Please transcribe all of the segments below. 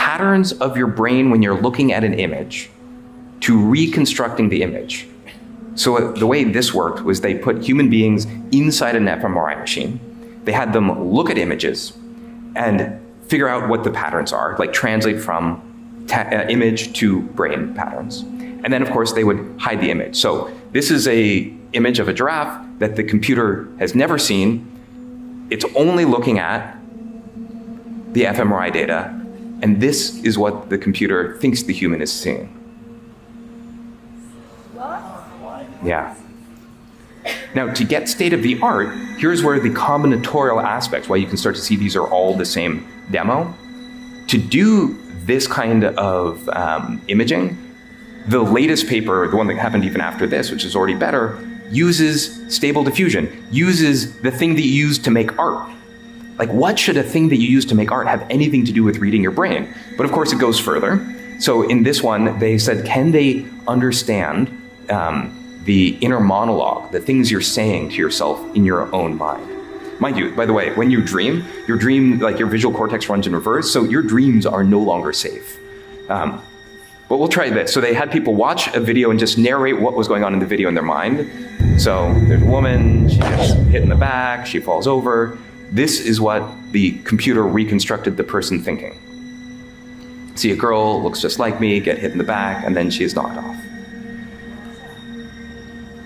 patterns of your brain when you're looking at an image to reconstructing the image. So the way this worked was they put human beings inside an fMRI machine. They had them look at images and figure out what the patterns are, like translate from image to brain patterns. And then, of course, they would hide the image. So this is a image of a giraffe that the computer has never seen. It's only looking at the fMRI data, and this is what the computer thinks the human is seeing. Yeah. Now, to get state of the art, here's where the combinatorial aspects, why you can start to see these are all the same demo. To do this kind of imaging, the latest paper, the one that happened even after this, which is already better, uses stable diffusion, uses the thing that you use to make art. Like, what should a thing that you use to make art have anything to do with reading your brain? But of course, it goes further. So in this one, they said, can they understand the inner monologue, the things you're saying to yourself in your own mind? Mind you, by the way, when you dream, like your visual cortex runs in reverse, so your dreams are no longer safe. But we'll try this. So they had people watch a video and just narrate what was going on in the video in their mind. So there's a woman, she gets hit in the back, she falls over. This is what the computer reconstructed the person thinking. See a girl, looks just like me, get hit in the back, and then she is knocked off.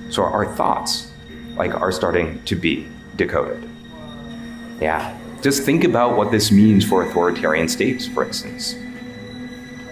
So our thoughts, are starting to be decoded. Yeah, just think about what this means for authoritarian states, for instance.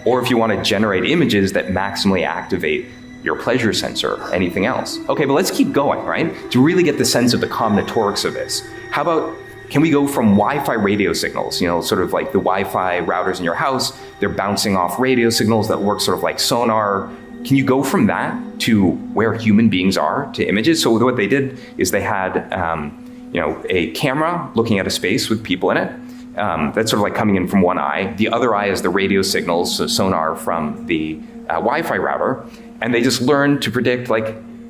Or if you want to generate images that maximally activate your pleasure sensor, anything else. Okay, but let's keep going, right? To really get the sense of the combinatorics of this. How about, can we go from Wi-Fi radio signals, sort of like the Wi-Fi routers in your house, they're bouncing off radio signals that work sort of like sonar. Can you go from that to where human beings are to images? So what they did is they had a camera looking at a space with people in it. That's sort of like coming in from one eye. The other eye is the radio signals, so sonar from the Wi-Fi router. And they just learned to predict,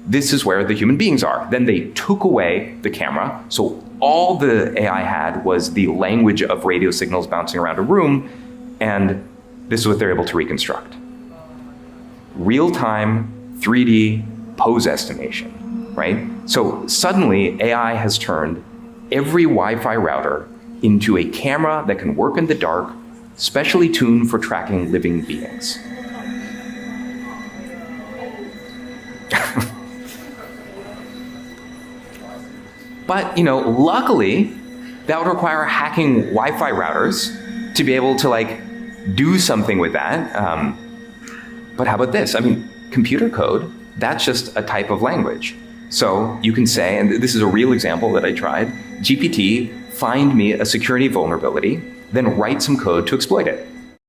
this is where the human beings are. Then they took away the camera. So all the AI had was the language of radio signals bouncing around a room. And this is what they're able to reconstruct. Real-time 3D pose estimation, right? So suddenly AI has turned every Wi-Fi router into a camera that can work in the dark, specially tuned for tracking living beings. But, luckily, that would require hacking Wi-Fi routers to be able to do something with that. But how about this? Computer code, that's just a type of language. So you can say, and this is a real example that I tried, GPT, find me a security vulnerability, then write some code to exploit it.